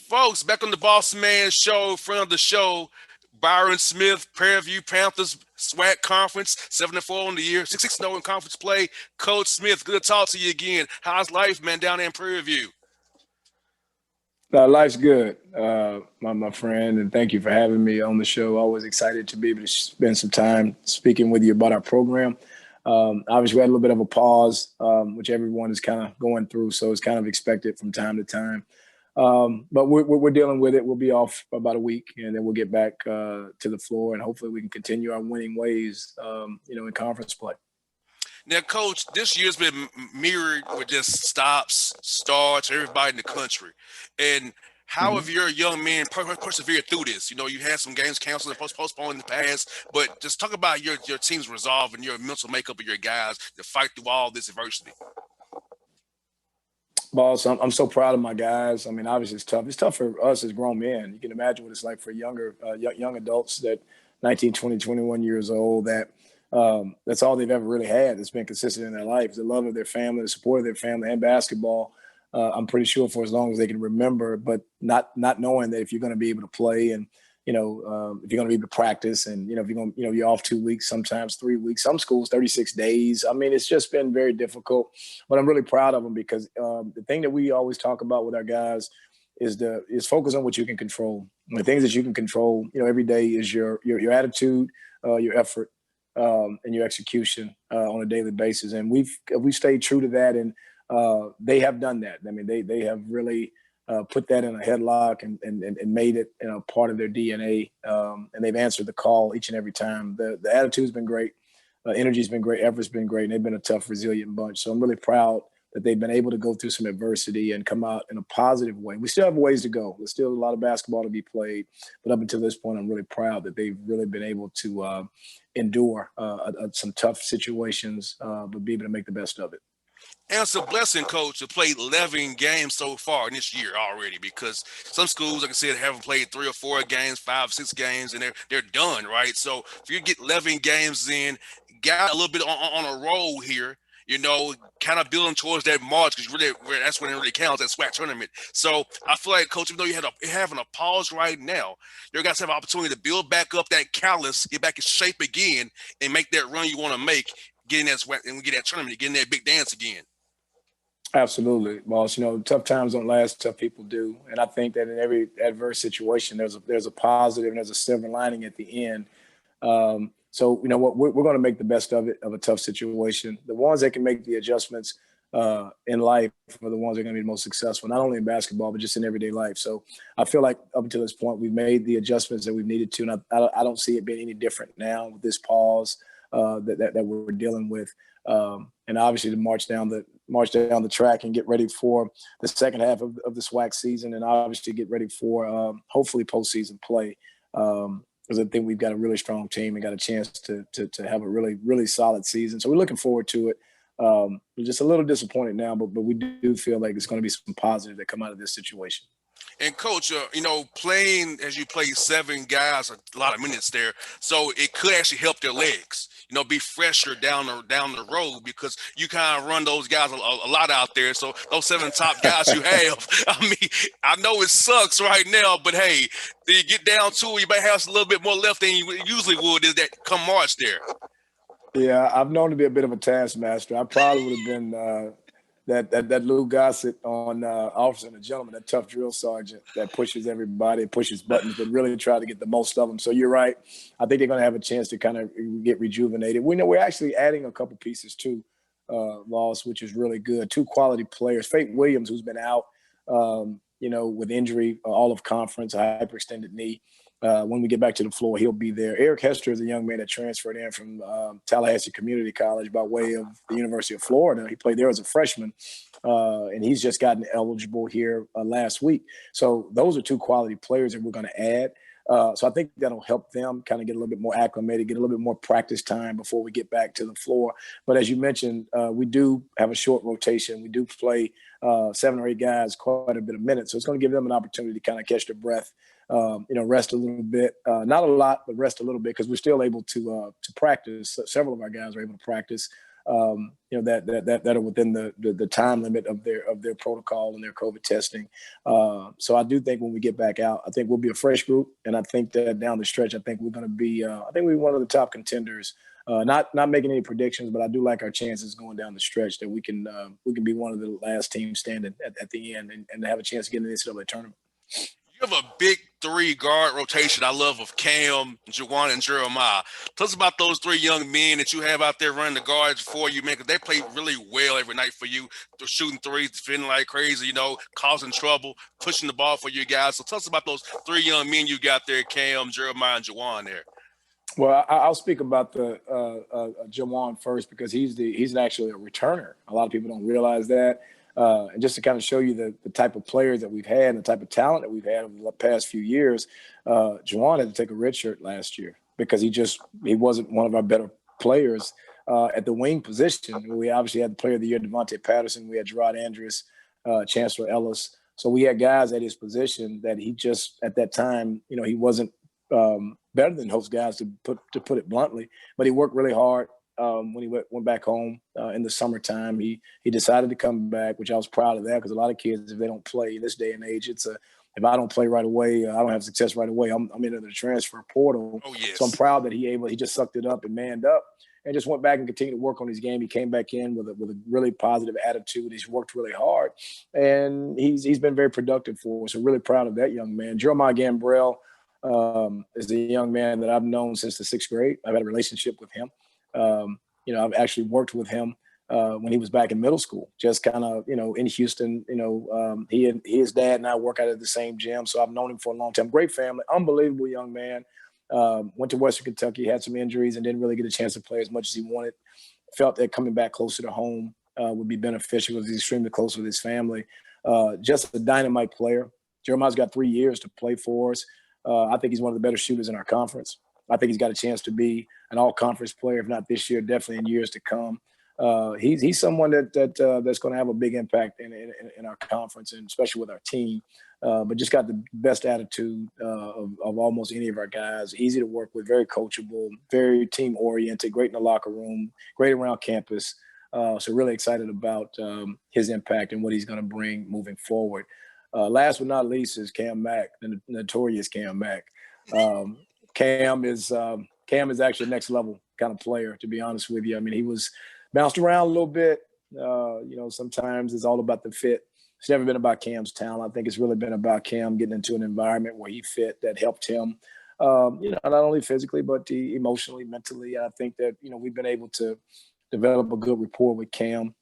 Folks, back on the Bossman show, friend of the show, Byron Smith, Prairie Panthers, SWAC Conference, 7-4 on the year, 6-0 in conference play. Coach Smith, good to talk to you again. How's life, man, down there in Prairie View? Life's good, my friend, and thank you for having me on the show. Always excited to be able to spend some time speaking with you about our program. Obviously, we had a little bit of a pause, which everyone is kind of going through, so it's kind of expected from time to time. But we're dealing with it. We'll be off for about a week, and then we'll get back to the floor, and hopefully we can continue our winning ways, in conference play. Now, Coach, this year's been mirrored with just stops, starts, everybody in the country. And how have Mhm. your young men persevered through this? You know, you had some games canceled and postponed in the past, but just talk about your team's resolve and your mental makeup of your guys to fight through all this adversity. Boss, I'm so proud of my guys. I mean, obviously it's tough. It's tough for us as grown men. You can imagine what it's like for young adults that 19, 20, 21 years old that that's all they've ever really had that's been consistent in their life, the love of their family, the support of their family and basketball. I'm pretty sure for as long as they can remember, but not knowing that if you're going to be able to play and if you're going to be able to practice and, if you're going to, you're off 2 weeks, sometimes 3 weeks, some schools, 36 days. I mean, it's just been very difficult, but I'm really proud of them because the thing that we always talk about with our guys is focus on what you can control. And the things that you can control, every day is your attitude, your effort, and your execution on a daily basis. And we've stayed true to that. And they have done that. I mean, they have really put that in a headlock and made it part of their DNA. And they've answered the call each and every time. The attitude's been great. Energy's been great. Effort's been great. And they've been a tough, resilient bunch. So I'm really proud that they've been able to go through some adversity and come out in a positive way. We still have ways to go. There's still a lot of basketball to be played. But up until this point, I'm really proud that they've really been able to endure some tough situations, but be able to make the best of it. And it's a blessing, Coach, to play 11 games so far in this year already because some schools, like I said, haven't played 3 or 4 games, 5, 6 games, and they're done, right? So if you get 11 games in, got a little bit on a roll here, kind of building towards that March because really that's when it really counts, that SWAC tournament. So I feel like, Coach, even though you're having a pause right now, you guys have an opportunity to build back up that callus, get back in shape again, and make that run you want to make, getting that SWAC and get that tournament, getting that big dance again. Absolutely, boss. Tough times don't last, tough people do. And I think that in every adverse situation, there's a positive and there's a silver lining at the end. So, what we're going to make the best of it, of a tough situation. The ones that can make the adjustments in life are the ones that are going to be the most successful, not only in basketball, but just in everyday life. So I feel like up until this point, we've made the adjustments that we've needed to. And I don't see it being any different now with this pause that we're dealing with. And obviously to march down the track and get ready for the second half of the SWAC season, and obviously get ready for hopefully postseason play. Because I think we've got a really strong team and got a chance to have a really, really solid season. So we're looking forward to it. We're just a little disappointed now, but we do feel like it's going to be some positive that come out of this situation. And Coach, playing as you play 7 guys, a lot of minutes there, so it could actually help their legs. Be fresher down the road because you kind of run those guys a lot out there. So those 7 top guys you have, I mean, I know it sucks right now, but hey, you get down to it, you might have a little bit more left than you usually would. Is that come March there? Yeah, I've known to be a bit of a taskmaster. I probably would have been that Lou Gossett on Officer and a Gentleman, that tough drill sergeant that pushes everybody, pushes buttons, but really try to get the most of them. So you're right. I think they're going to have a chance to kind of get rejuvenated. We know we're actually adding a couple pieces too, Loss, which is really good. 2 quality players. Fate Williams, who's been out, with injury, all of conference, a hyperextended knee. When we get back to the floor, he'll be there. Eric Hester is a young man that transferred in from Tallahassee Community College by way of the University of Florida. He played there as a freshman, and he's just gotten eligible here last week. So those are 2 quality players that we're going to add. So I think that'll help them kind of get a little bit more acclimated, get a little bit more practice time before we get back to the floor. But as you mentioned, we do have a short rotation. We do play 7 or 8 guys quite a bit of minutes. So it's going to give them an opportunity to kind of catch their breath, rest a little bit. Not a lot, but rest a little bit because we're still able to practice. Several of our guys are able to practice that are within the time limit of their protocol and their COVID testing. So I do think when we get back out, I think we'll be a fresh group, and I think that down the stretch, I think we're going to be. I think we're one of the top contenders. Not making any predictions, but I do like our chances going down the stretch that we can be one of the last teams standing at the end and have a chance to get in the NCAA tournament. You have a big three guard rotation. I love of Cam, Juwan, and Jeremiah. Tell us about those three young men that you have out there running the guards for you, man, because they play really well every night for you. They're shooting threes, defending like crazy, causing trouble, pushing the ball for you guys. So tell us about those three young men you got there, Cam, Jeremiah, and Juwan there. Well, I'll speak about the Jawan first because he's actually a returner. A lot of people don't realize that. And just to kind of show you the type of players that we've had and the type of talent that we've had over the past few years, Jawan had to take a red shirt last year because he wasn't one of our better players at the wing position. We obviously had the player of the year, Devontae Patterson. We had Gerard Andrus, Chancellor Ellis. So we had guys at his position that he just, at that time, he wasn't better than those guys to put it bluntly, but he worked really hard. When he went back home in the summertime, he decided to come back, which I was proud of that because a lot of kids, if they don't play in this day and age, if I don't play right away, I don't have success right away. I'm into the transfer portal. Oh, yes. So I'm proud that he just sucked it up and manned up and just went back and continued to work on his game. He came back in with a really positive attitude. He's worked really hard, and he's been very productive for us. So really proud of that young man. Jeremiah Gambrell is a young man that I've known since the 6th grade. I've had a relationship with him. I've actually worked with him when he was back in middle school, just kind of, in Houston. His dad and I work out at the same gym, so I've known him for a long time. Great family, unbelievable young man. Went to Western Kentucky, had some injuries, and didn't really get a chance to play as much as he wanted. Felt that coming back closer to home would be beneficial because he's extremely close with his family. Just a dynamite player. Jeremiah's got 3 years to play for us. I think he's one of the better shooters in our conference. I think he's got a chance to be an all-conference player, if not this year, definitely in years to come. He's someone that's going to have a big impact in our conference, and especially with our team. But just got the best attitude of almost any of our guys. Easy to work with, very coachable, very team-oriented, great in the locker room, great around campus. So really excited about his impact and what he's going to bring moving forward. Last but not least is Cam Mack, the notorious Cam Mack. Cam is actually a next level kind of player, to be honest with you. I mean, he was bounced around a little bit. Sometimes it's all about the fit. It's never been about Cam's talent. I think it's really been about Cam getting into an environment where he fit that helped him, not only physically, but emotionally, mentally. I think that, we've been able to develop a good rapport with Cam,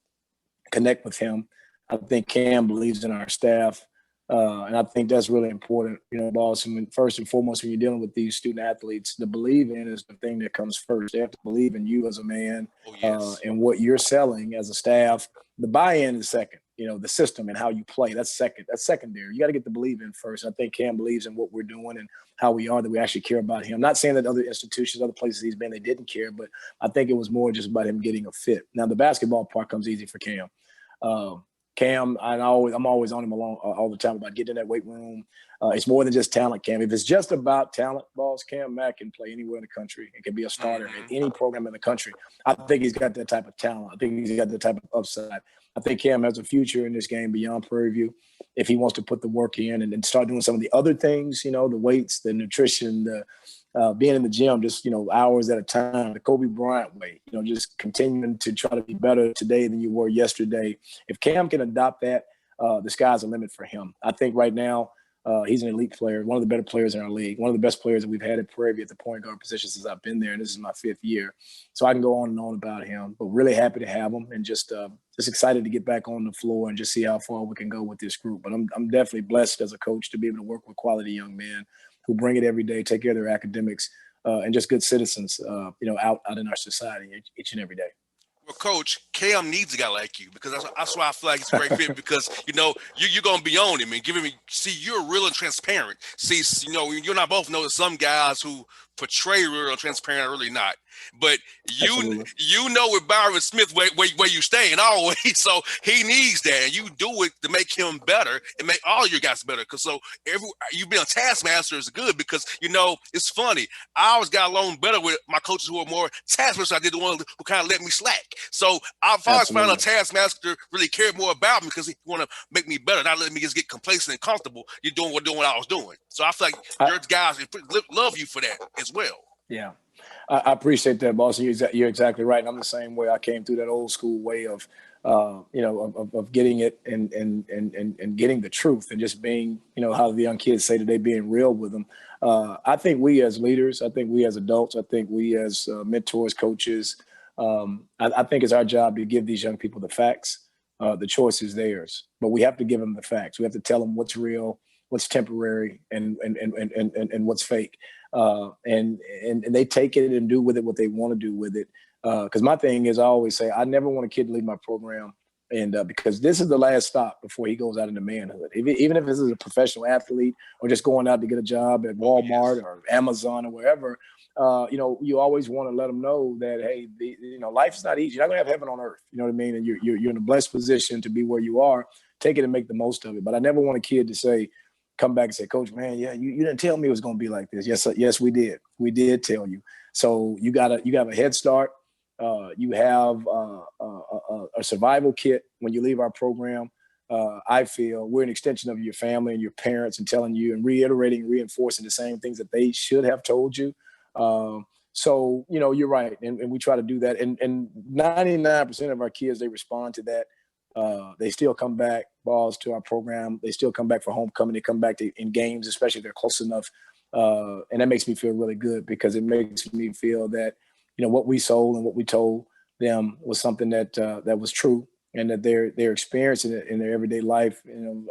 connect with him. I think Cam believes in our staff. And I think that's really important, Bossman. First and foremost, when you're dealing with these student athletes, the believe in is the thing that comes first. They have to believe in you as a man, and what you're selling as a staff. The buy-in is second, the system and how you play. That's second. That's secondary. You got to get the believe in first. I think Cam believes in what we're doing and how we are, that we actually care about him. Not saying that other institutions, other places he's been, they didn't care, but I think it was more just about him getting a fit. Now, the basketball part comes easy for Cam. Cam, I'm always on him all the time about getting in that weight room. It's more than just talent, Cam. If it's just about talent, boss, Cam Mack can play anywhere in the country and can be a starter at any program in the country. I think he's got that type of talent. I think he's got that type of upside. I think Cam has a future in this game beyond Prairie View if he wants to put the work in and start doing some of the other things, the weights, the nutrition, the being in the gym, just, hours at a time, the Kobe Bryant way, just continuing to try to be better today than you were yesterday. If Cam can adopt that, the sky's the limit for him. I think right now he's an elite player, one of the better players in our league, one of the best players that we've had at Prairie at the point guard position since I've been there, and this is my 5th year. So I can go on and on about him, but really happy to have him and just excited to get back on the floor and just see how far we can go with this group. But I'm definitely blessed as a coach to be able to work with quality young men who bring it every day, take care of their academics, and just good citizens, out in our society each and every day. Well, Coach, Cam needs a guy like you because that's why I feel like it's a great fit because, you're going to be on him and giving me – see, you're real and transparent. See, you and I both know that some guys who portray real and transparent or really not. But Absolutely. you know with Byron Smith where you stand always, so he needs that, and you do it to make him better and make all your guys better. Because so you being a taskmaster is good because it's funny. I always got along better with my coaches who are more taskmasters. I did the one who kind of let me slack. So I've always found a Absolutely. taskmaster really cared more about me because he want to make me better, not let me just get complacent and comfortable. You're doing what I was doing. So I feel like your guys love you for that as well. Yeah. I appreciate that, boss. You're exactly right. And I'm the same way. I came through that old school way of, of getting it and getting the truth and just being, how the young kids say today, being real with them. I think we as leaders, I think we as adults, I think we as mentors, coaches, I think it's our job to give these young people the facts. The choice is theirs, but we have to give them the facts. We have to tell them what's real, what's temporary, and what's fake. And they take it and do with it what they want to do with it. Because my thing is, I always say, I never want a kid to leave my program, and because this is the last stop before he goes out into manhood. Even if this is a professional athlete or just going out to get a job at Walmart or Amazon or wherever, you always want to let them know that, hey, life is not easy. You're not gonna have heaven on earth. You know what I mean? And you're in a blessed position to be where you are. Take it and make the most of it. But I never want a kid to say, come back and say, Coach, man, yeah, you didn't tell me it was going to be like this. Yes, we did. We did tell you. So you have a head start. You have a survival kit when you leave our program. I feel we're an extension of your family and your parents, and telling you and reiterating, reinforcing the same things that they should have told you. So you're right, and we try to do that. And 99% of our kids, they respond to that. They still come back, balls, to our program. They still come back for homecoming. They come back in games, especially if they're close enough. And that makes me feel really good because it makes me feel that, what we sold and what we told them was something that was true, and that they're experiencing it in their everyday life.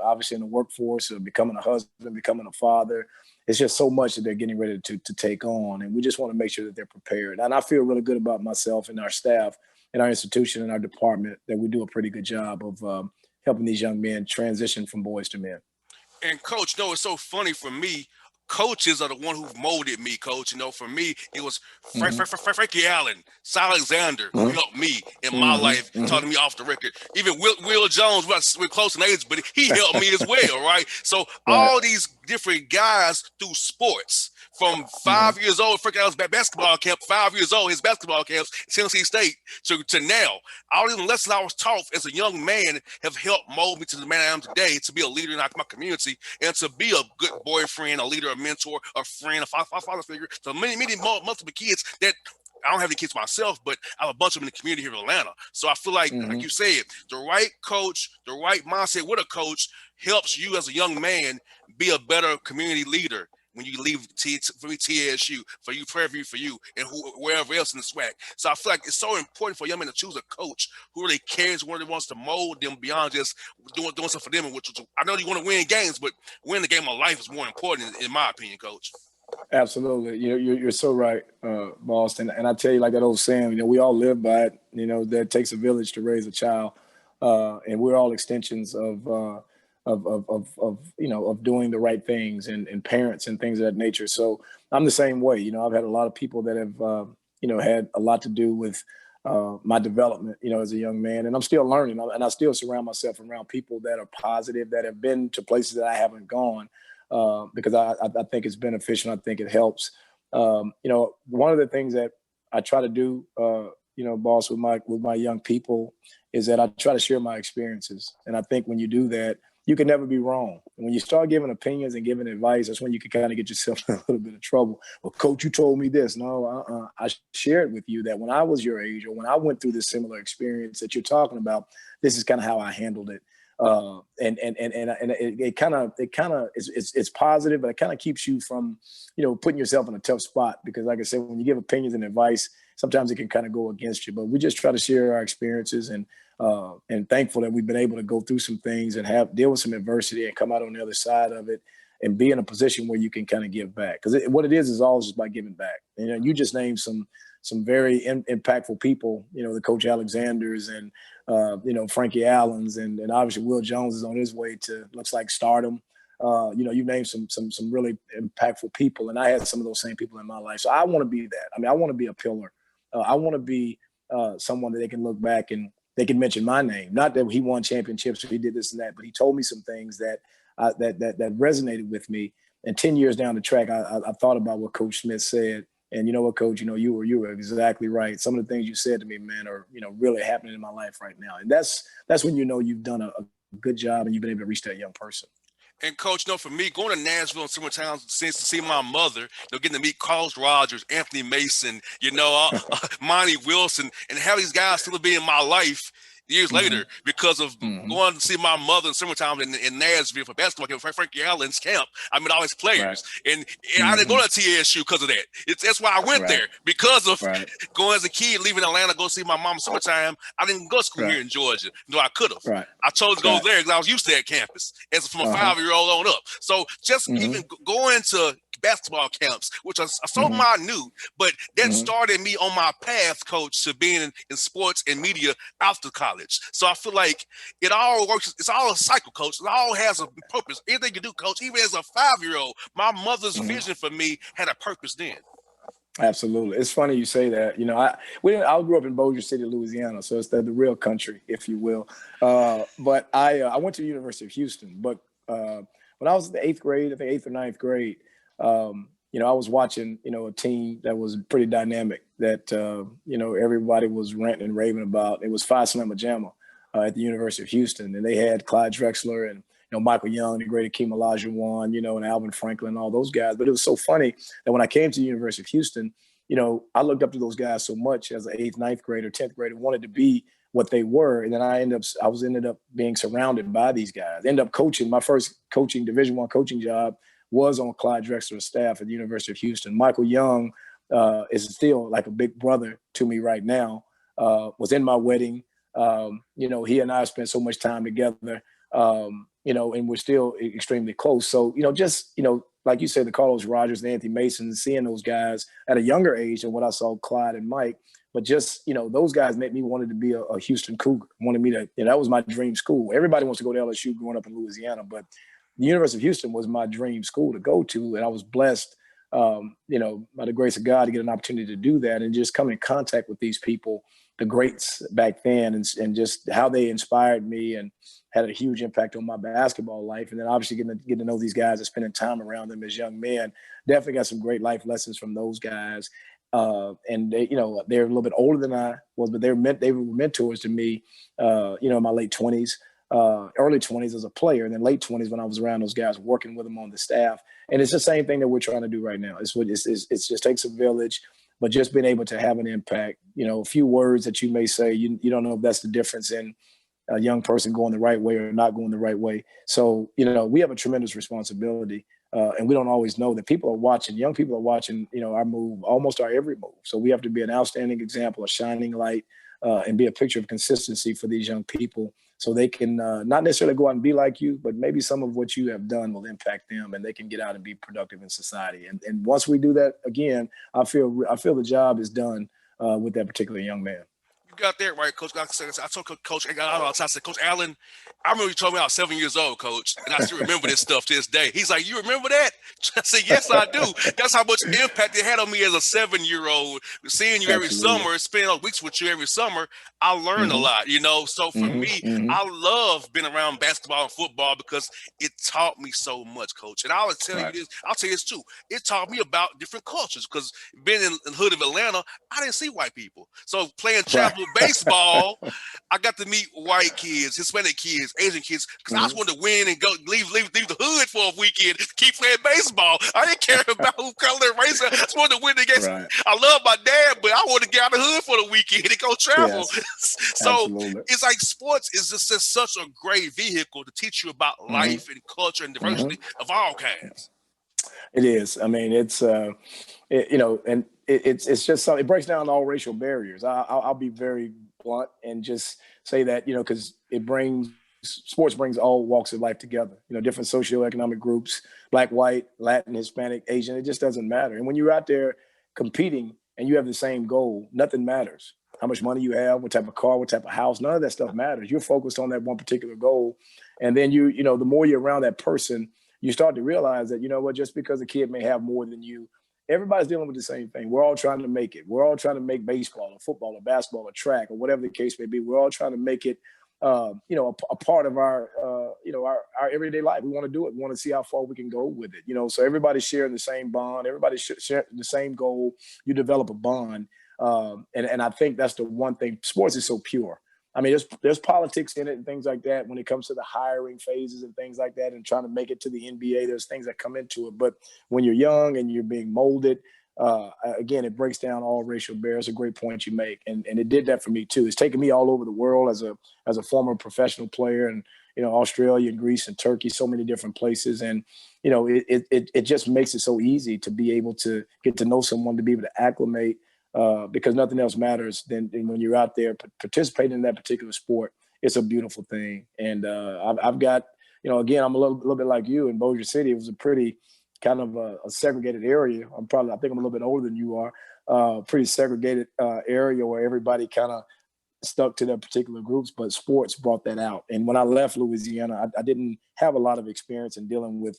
Obviously in the workforce, or becoming a husband, becoming a father. It's just so much that they're getting ready to take on. And we just want to make sure that they're prepared. And I feel really good about myself and our staff in our institution and our department that we do a pretty good job of helping these young men transition from boys to men. And Coach, it's so funny for me. Coaches are the one who molded me, Coach. For me, it was Mm-hmm. Frankie Allen, Cy Alexander, who Mm-hmm. helped me in my life, Mm-hmm. taught me off the record. Even Will Jones, we're close in age, but he helped me as well, right? So Right. all these different guys through sports, from Mm-hmm. 5 years old, Frankie Allen's basketball camp, 5 years old, his basketball camps, Tennessee State, to now. All these lessons I was taught as a young man have helped mold me to the man I am today, to be a leader in my community and to be a good boyfriend, a leader, a mentor, a friend, a father figure. So many multiple kids that I don't have any kids myself, but I have a bunch of them in the community here in Atlanta. So I feel like Mm-hmm. you said, the right coach, the right mindset with a coach helps you as a young man be a better community leader when you leave for me TSU, for you Prairie, for you, and wherever else in the SWAC. So I feel like it's so important for young men to choose a coach who really cares, who really wants to mold them beyond just doing something for them. Which I know you want to win games, but winning the game of life is more important, in my opinion, Coach. Absolutely. You're so right, Boston. And I tell you, like that old saying, we all live by it, that it takes a village to raise a child. And we're all extensions of doing the right things and parents and things of that nature. So I'm the same way. I've had a lot of people that have, had a lot to do with my development, as a young man, and I'm still learning, and I still surround myself around people that are positive, that have been to places that I haven't gone, because I think it's beneficial. I think it helps. One of the things that I try to do, boss, with my young people, is that I try to share my experiences, and I think when you do that, you can never be wrong. And when you start giving opinions and giving advice, that's when you can kind of get yourself in a little bit of trouble. Well, Coach, you told me this. No, I shared with you that when I was your age, or when I went through this similar experience that you're talking about, this is kind of how I handled it. And it kind of it's positive, but it kind of keeps you from, putting yourself in a tough spot, because like I said, when you give opinions and advice, sometimes it can kind of go against you. But we just try to share our experiences, and thankful that we've been able to go through some things and deal with some adversity and come out on the other side of it and be in a position where you can kind of give back. Because what it is always just by giving back. You just named some very impactful people, the Coach Alexanders and, Frankie Allens, and obviously Will Jones is on his way to, looks like, stardom. You named some really impactful people, and I had some of those same people in my life. So I want to be that. I mean, I want to be a pillar. I want to be someone that they can look back and they can mention my name. Not that he won championships or he did this and that, but he told me some things that that resonated with me. And 10 years down the track, I thought about what Coach Smith said. And you know what, Coach? You were exactly right. Some of the things you said to me, man, are really happening in my life right now. And that's when you've done a good job and you've been able to reach that young person. And Coach, for me, going to Nashville and similar towns since to see my mother, getting to meet Carlos Rogers, Anthony Mason, Monty Wilson, and how these guys still be in my life years later because of going to see my mother in summer times in Nashville for basketball, Frankie Allen's camp. I met all his players. Right. And I didn't go to TSU because of that. That's why I went there, because of going as a kid, leaving Atlanta, go see my mom in summertime. I didn't go to school here in Georgia, though I could have. Right. I chose to go there because I was used to that campus as from a 5-year-old on up. So just even going to basketball camps, which are so minute, but that started me on my path, Coach, to being in sports and media after college. So I feel like it all works. It's all a cycle, Coach. It all has a purpose. Anything you do, Coach, even as a 5-year-old, my mother's vision for me had a purpose then. Absolutely. It's funny you say that. I grew up in Bossier City, Louisiana, so it's the real country, if you will. But I went to the University of Houston. But when I was in the 8th grade, I think 8th or 9th grade, I was watching, a team that was pretty dynamic that, everybody was ranting and raving about. It was Phi Slama Jama at the University of Houston. And they had Clyde Drexler and, Michael Young, the great Akeem Olajuwon, and Alvin Franklin, all those guys. But it was so funny that when I came to the University of Houston, I looked up to those guys so much as an 8th, 9th grader, 10th grader, wanted to be what they were. And then I ended up being surrounded by these guys. Ended up coaching. My first Division I coaching job was on Clyde Drexler's staff at the University of Houston. Michael Young is still like a big brother to me right now, was in my wedding. He and I spent so much time together, and we're still extremely close. So, like you said, the Carlos Rogers and Anthony Mason, seeing those guys at a younger age than what I saw Clyde and Mike, but just, those guys made me wanted to be a Houston Cougar, wanted me to, that was my dream school. Everybody wants to go to LSU growing up in Louisiana, but the University of Houston was my dream school to go to. And I was blessed, by the grace of God to get an opportunity to do that and just come in contact with these people, the greats back then, and just how they inspired me and had a huge impact on my basketball life. And then obviously getting to know these guys and spending time around them as young men, definitely got some great life lessons from those guys. And they, they're a little bit older than I was, but they were mentors to me, in my late 20s. Early 20s as a player, and then late 20s when I was around those guys, working with them on the staff. And it's the same thing that we're trying to do right now. It just takes a village, but just being able to have an impact. A few words that you may say, you don't know if that's the difference in a young person going the right way or not going the right way. So, we have a tremendous responsibility, and we don't always know that people are watching. Young people are watching, our move, almost our every move. So we have to be an outstanding example, a shining light, and be a picture of consistency for these young people, so they can not necessarily go out and be like you, but maybe some of what you have done will impact them, and they can get out and be productive in society. And once we do that, again, I feel the job is done with that particular young man. You got that right, Coach. I told Coach, I said, Coach Allen, I remember you told me I was 7 years old, Coach, and I still remember this stuff to this day. He's like, you remember that? I said, yes, I do. That's how much impact it had on me as a 7-year-old. Seeing you every summer, spending weeks with you every summer, I learned a lot, So for me, I love being around basketball and football because it taught me so much, Coach. And I'll tell you this too. It taught me about different cultures because being in the hood of Atlanta, I didn't see white people. So playing chapel baseball, I got to meet white kids, Hispanic kids, Asian kids, because I just wanted to win and go leave the hood for a weekend, keep playing baseball. I didn't care about who color, race. I just wanted to win the game. I love my dad, but I wanted to get out of the hood for the weekend and go travel. So it's like sports is just such a great vehicle to teach you about life and culture and diversity of all kinds. It is. I mean, it's and it's just something. It breaks down all racial barriers. I'll be very blunt and just say that because sports brings all walks of life together. Different socioeconomic groups, Black, white, Latin, Hispanic, Asian. It just doesn't matter. And when you're out there competing and you have the same goal, nothing matters. How much money you have, what type of car, what type of house, none of that stuff matters. You're focused on that one particular goal. And then the more you're around that person, you start to realize that, you know what, just because a kid may have more than you, everybody's dealing with the same thing. We're all trying to make it. We're all trying to make baseball or football or basketball or track or whatever the case may be. We're all trying to make it, a part of our everyday life. We want to do it. We want to see how far we can go with it. So everybody's sharing the same bond. Everybody's sharing the same goal. You develop a bond. And I think that's the one thing. Sports is so pure. I mean, there's politics in it and things like that when it comes to the hiring phases and things like that and trying to make it to the NBA. There's things that come into it. But when you're young and you're being molded, again, it breaks down all racial barriers. A great point you make. And it did that for me, too. It's taken me all over the world as a former professional player and, Australia and Greece and Turkey, so many different places. And, it just makes it so easy to be able to get to know someone, to be able to acclimate. Because nothing else matters than when you're out there participating in that particular sport. It's a beautiful thing. And I've got, again, I'm a little bit like you in Bossier City. It was a pretty kind of a segregated area. I think I'm a little bit older than you are. Pretty segregated area where everybody kind of stuck to their particular groups, but sports brought that out. And when I left Louisiana, I didn't have a lot of experience in dealing with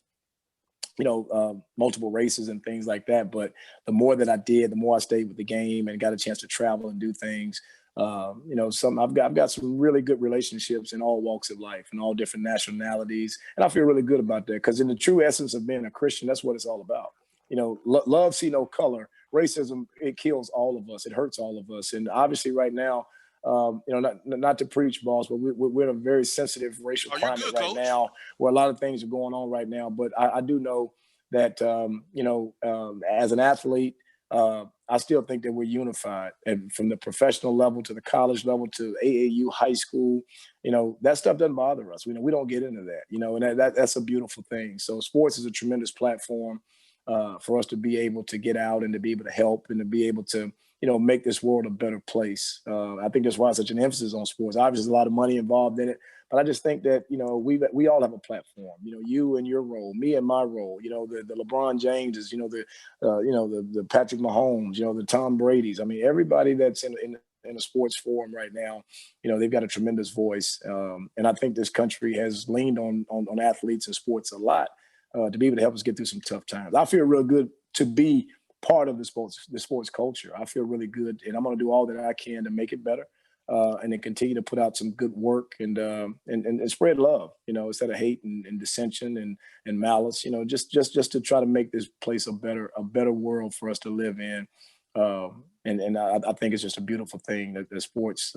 multiple races and things like that. But the more that I did, the more I stayed with the game and got a chance to travel and do things. I've got some really good relationships in all walks of life and all different nationalities. And I feel really good about that because in the true essence of being a Christian, that's what it's all about. Love see no color. Racism, it kills all of us. It hurts all of us. And obviously right now, not to preach, boss, but we're in a very sensitive racial climate right Coach? Now, where a lot of things are going on right now. But I do know that as an athlete, I still think that we're unified, and from the professional level to the college level to AAU, high school, that stuff doesn't bother us. We don't get into that, and that's a beautiful thing. So sports is a tremendous platform for us to be able to get out and to be able to help and to be able to make this world a better place. I think that's why such an emphasis on sports. Obviously, there's a lot of money involved in it, but I just think that, we all have a platform, you and your role, me and my role, the LeBron Jameses, the Patrick Mahomes, the Tom Brady's. I mean, everybody that's in a sports forum right now, they've got a tremendous voice. And I think this country has leaned on athletes and sports a lot to be able to help us get through some tough times. I feel real good to be part of the sports culture. I feel really good, and I'm going to do all that I can to make it better, and then continue to put out some good work and spread love, instead of hate and dissension and malice, just to try to make this place a better world for us to live in. And I think it's just a beautiful thing that sports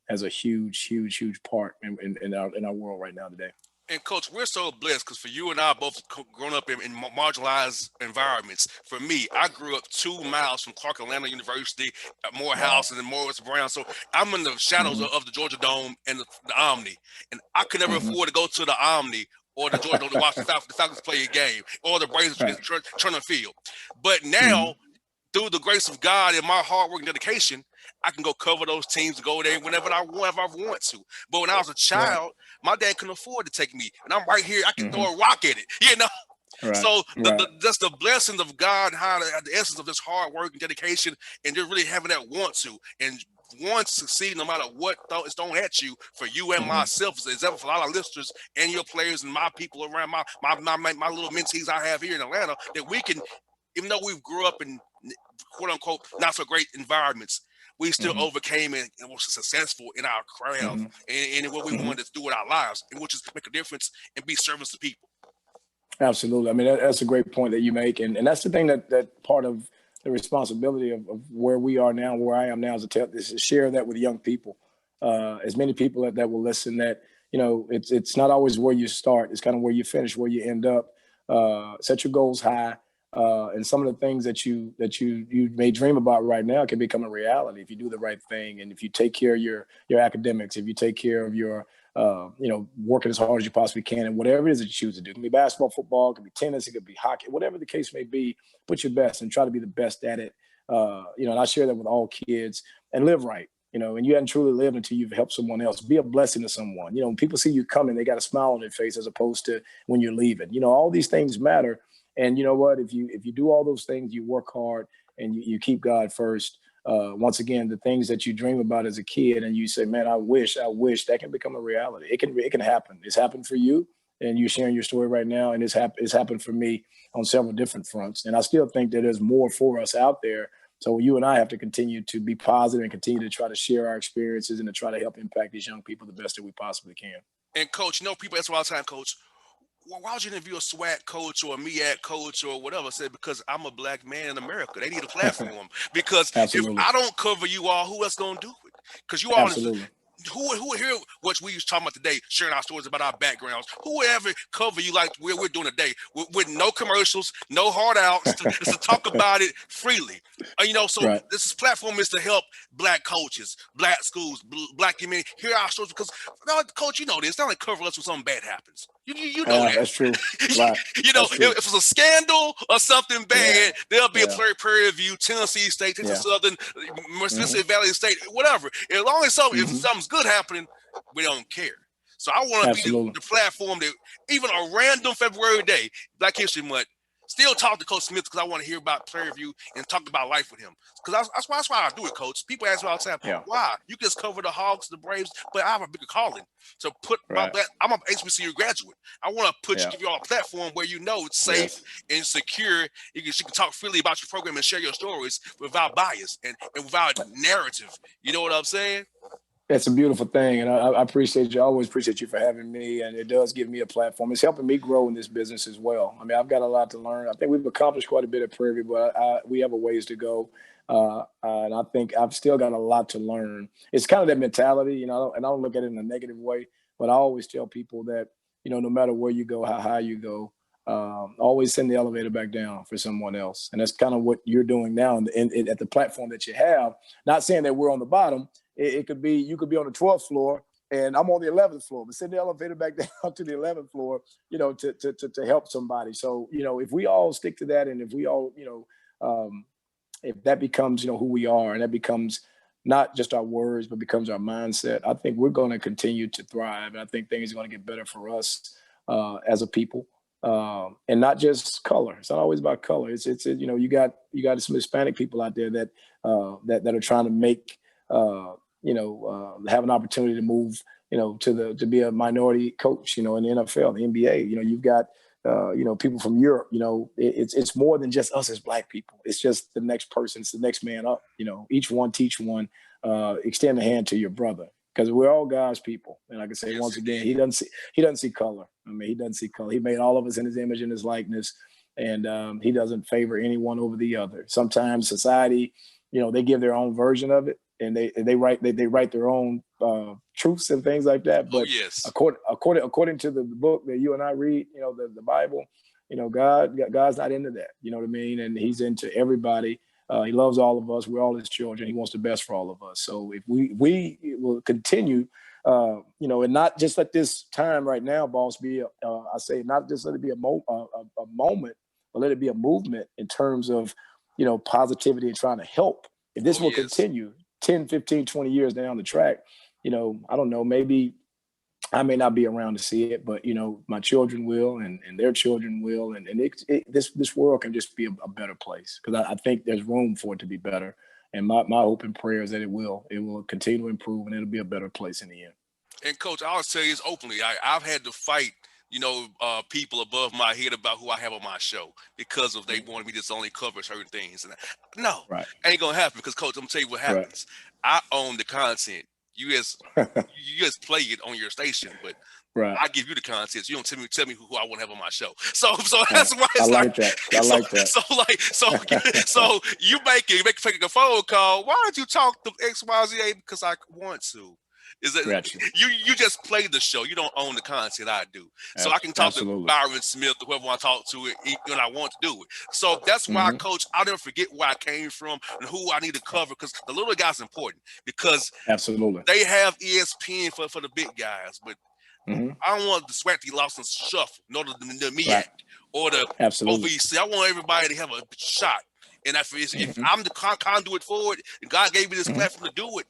has a huge part in our world right now today. And Coach, we're so blessed because for you and I both grown up in marginalized environments. For me, I grew up 2 miles from Clark Atlanta University, Morehouse, and then Morris Brown. So I'm in the shadows of the Georgia Dome and the Omni, and I could never afford to go to the Omni or the Georgia Dome to watch the Falcons play a game or the Braves Turner Field. But now, through the grace of God and my hard work and dedication, I can go cover those teams, go there whenever I want to. But when I was a child, my dad couldn't afford to take me, and I'm right here. I can throw a rock at it, Right. So that's the blessing of God, how the essence of this hard work and dedication, and just really having that want to to succeed no matter what is thrown at you. For you and myself, as example for a lot of listeners and your players and my people around my little mentees I have here in Atlanta, that we can, even though we grew up in quote unquote not so great environments, we still overcame it and were successful in our craft and in what we wanted to do with our lives, and which is make a difference and be servants to people. Absolutely. I mean, that's a great point that you make. And that's the thing that part of the responsibility of where we are now, where I am now is to share that with young people, as many people that will listen, that, it's not always where you start. It's kind of where you finish, where you end up. Set your goals high. And some of the things that you may dream about right now can become a reality if you do the right thing, and if you take care of your academics, if you take care of your working as hard as you possibly can, and whatever it is that you choose to do. It can be basketball, football, it could be tennis, it could be hockey, whatever the case may be. Put your best and try to be the best at it. And I share that with all kids, and live right. And you haven't truly lived until you've helped someone else. Be a blessing to someone. When people see you coming, they got a smile on their face as opposed to when you're leaving. All these things matter. And you know what? If you do all those things, you work hard and you keep God first. Once again, the things that you dream about as a kid, and you say, "Man, I wish," that can become a reality. It can happen. It's happened for you, and you're sharing your story right now, and it's happened for me on several different fronts. And I still think that there's more for us out there. So you and I have to continue to be positive and continue to try to share our experiences and to try to help impact these young people the best that we possibly can. And coach, people ask me all the time, coach, why would you interview a SWAT coach or a MEAC coach or whatever? I said, because I'm a black man in America. They need a platform. Because if Absolutely. I don't cover you all, who else going to do it? Because you all, Absolutely. who would hear what we was talking about today, sharing our stories about our backgrounds? Who would ever cover you like we're doing today with no commercials, no hard outs, to talk about it freely? So Right. this platform is to help black coaches, black schools, black community hear our stories. Because, coach, you know this. It's not like cover us when something bad happens. You know that. That's true. Right. That's true. If it's a scandal or something bad, there'll be a Prairie View, Tennessee State, Tennessee Southern, Mississippi Valley State, whatever. As long as if something's good happening, we don't care. So I want to be the platform that even a random February day, Black History Month, still talk to Coach Smith because I want to hear about Prairie View and talk about life with him. Because that's why I do it, Coach. People ask me all the time, why? You just cover the Hogs, the Braves, but I have a bigger calling. So I'm an HBCU graduate. I want to give you all a platform where it's safe and secure. You can talk freely about your program and share your stories without bias and without narrative. You know what I'm saying? It's a beautiful thing, and I appreciate you. I always appreciate you for having me, and it does give me a platform. It's helping me grow in this business as well. I mean, I've got a lot to learn. I think we've accomplished quite a bit at Prairie, but we have a ways to go, and I think I've still got a lot to learn. It's kind of that mentality, and I don't look at it in a negative way, but I always tell people that, no matter where you go, how high you go, always send the elevator back down for someone else. And that's kind of what you're doing now and at the platform that you have. Not saying that we're on the bottom. It could be, you could be on the 12th floor and I'm on the 11th floor, but send the elevator back down to the 11th floor, to help somebody. So, if we all stick to that, and if we all, if that becomes, who we are, and that becomes not just our words, but becomes our mindset, I think we're going to continue to thrive. And I think things are going to get better for us as a people. And not just color. It's not always about color. It's you got some Hispanic people out there that are trying to make have an opportunity to move to be a minority coach in the NFL, the NBA. You've got people from Europe. It's more than just us as Black people. It's just the next person. It's the next man up. Each one teach one. Extend a hand to your brother, because we're all God's people. And like I say, once again, he doesn't see color. I mean, he doesn't see color. He made all of us in his image and his likeness, and he doesn't favor anyone over the other. Sometimes society, they give their own version of it, and they write their own truths and things like that. But according to the book that you and I read, the Bible, God's not into that. You know what I mean? And he's into everybody. He loves all of us. We're all his children. He wants the best for all of us. So if we will continue, and not just let this time right now, boss, be I say not just let it be a moment, but let it be a movement in terms of, positivity and trying to help. If this will continue 10, 15, 20 years down the track, I don't know, maybe I may not be around to see it, but my children will, and their children will, and this world can just be a better place, because I think there's room for it to be better. And my hope and prayer is that it will continue to improve, and it'll be a better place in the end. And Coach, I'll tell you this openly. I've had to fight, people above my head about who I have on my show because of they wanted me to just only cover certain things. And ain't gonna happen, because Coach, I'm gonna tell you what happens. Right. I own the content. You just play it on your station, but I give you the content. So you don't tell me who I want to have on my show. So that's why it's like that. I like that. So you making a phone call. Why don't you talk to XYZ? Because I want to. Is that you just play the show? You don't own the content. I do, so I can talk to Byron Smith, whoever I talk to, when I want to do it. So that's why, Coach, I'll never forget where I came from and who I need to cover, because the little guys important, because they have ESPN for the big guys, but I don't want the Swatty Lawson shuffle, nor the MEAC or the OVC. I want everybody to have a shot, and if I'm the conduit for it, and God gave me this platform to do it,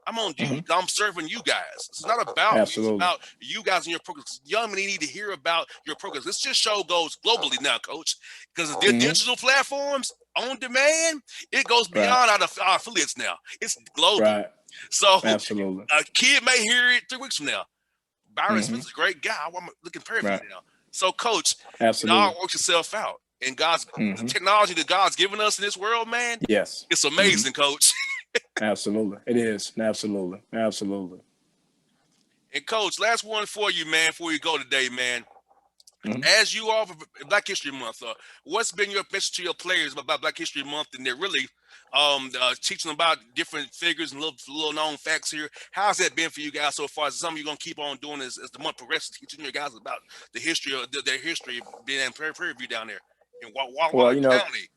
I'm on you. I'm serving you guys. It's not about me. It's about you guys and your programs. Young men need to hear about your programs. This just show goes globally now, Coach, because their digital platforms on demand, it goes beyond our affiliates now. It's global. So a kid may hear it 3 weeks from now, Byron Smith Mm-hmm. is a great guy. I'm looking Prairie Right. now. So, Coach, it all Absolutely. works itself out. And God's the Mm-hmm. technology that God's given us in this world, man, Yes. it's Mm-hmm. amazing, Coach. Absolutely. It is. Absolutely. Absolutely. And Coach, last one for you, man, before you go today, man. Mm-hmm. As you are for Black History Month, what's been your message to your players about Black History Month, and they're really teaching them about different figures and little known facts here? How's that been for you guys so far? Is it something you're gonna keep on doing as the month progresses, teaching your guys about the history of their history being in Prairie View down there in Well, Waller County?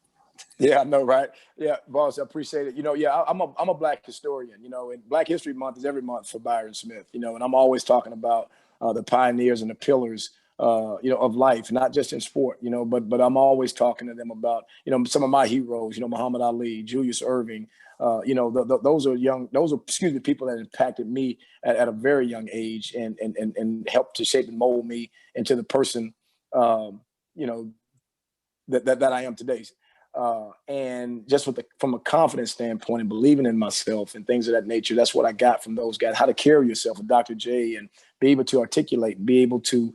yeah, I know, right? Yeah, boss, I appreciate it. Yeah, I'm a Black historian, and Black History Month is every month for Byron Smith, and I'm always talking about the pioneers and the pillars, of life, not just in sport, but I'm always talking to them about, some of my heroes, Muhammad Ali, Julius Irving, those are excuse me, people that impacted me at a very young age and helped to shape and mold me into the person, you know, that I am today. And just from a confidence standpoint and believing in myself and things of that nature, that's what I got from those guys. How to carry yourself with Dr. J and be able to articulate, be able to,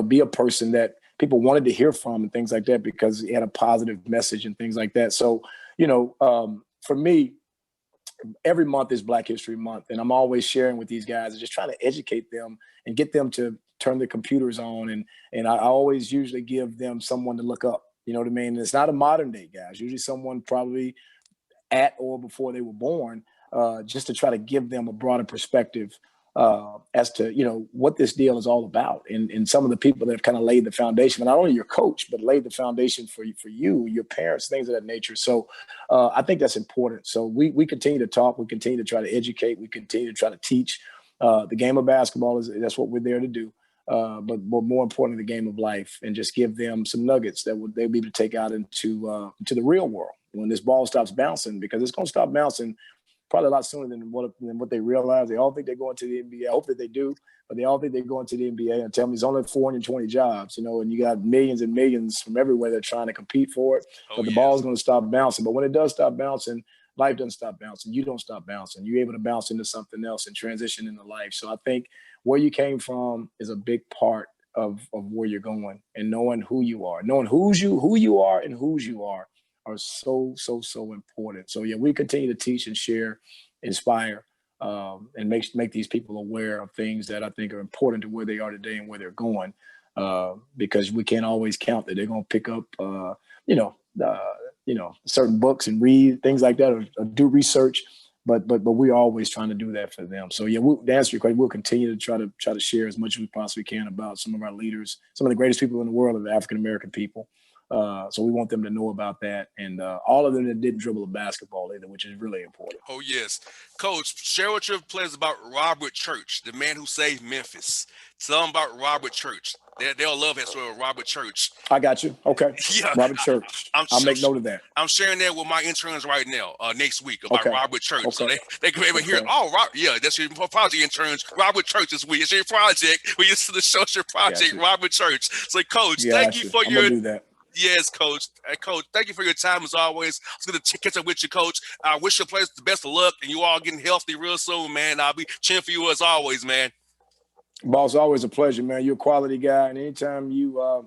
be a person that people wanted to hear from and things like that because he had a positive message and things like that. So, for me, every month is Black History Month, and I'm always sharing with these guys and just trying to educate them and get them to turn their computers on. And I always usually give them someone to look up. You know what I mean? And it's not a modern day guy. It's usually someone probably at or before they were born, just to try to give them a broader perspective as to what this deal is all about, and some of the people that have kind of laid the foundation, but not only your coach, but laid the foundation for you, your parents, things of that nature. So I think that's important. So we continue to talk, we continue to try to educate, we continue to try to teach. The game of basketball that's what we're there to do. But more importantly, the game of life, and just give them some nuggets that they'll be able to take out into the real world when this ball stops bouncing, because it's going to stop bouncing probably a lot sooner than what they realize. They all think they're going to the NBA. I hope that they do, but they all think they're going to the NBA and tell me there's only 420 jobs, and you got millions and millions from everywhere that are trying to compete for it. Oh, But the yes. ball's going to stop bouncing. But when it does stop bouncing, life doesn't stop bouncing. You don't stop bouncing. You're able to bounce into something else and transition into life. So I think where you came from is a big part of where you're going, and knowing who you are, knowing who you are and whose you are so important. So yeah, we continue to teach and share, inspire, and make these people aware of things that I think are important to where they are today and where they're going. Because we can't always count that they're going to pick up, certain books and read things like that, or do research. But we're always trying to do that for them. So yeah, to answer your question, we'll continue to try to share as much as we possibly can about some of our leaders, some of the greatest people in the world are the African American people. So we want them to know about that, and all of them that didn't dribble a basketball either, which is really important. Oh, yes. Coach, share with your players about Robert Church, the man who saved Memphis. Tell them about Robert Church. They'll love that story of Robert Church. I got you. Okay. Yeah, Robert Church. I'll make note of that. I'm sharing that with my interns right now, next week, about Okay. Robert Church. Okay. So they can able to hear, oh, yeah, that's your project interns, Robert Church this week. It's your project. We used to the social project, Robert Church. So, Coach, thank you for I'm gonna do that. Yes, Coach. Hey, Coach, thank you for your time as always. I was going to catch up with you, Coach. I wish your players the best of luck, and you all getting healthy real soon, man. I'll be cheering for you as always, man. Boss, always a pleasure, man. You're a quality guy, and anytime you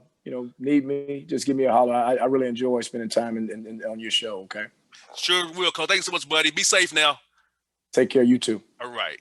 need me, just give me a holler. I really enjoy spending time on your show. Okay. Sure will, Coach. Thank you so much, buddy. Be safe now. Take care. You too. All right.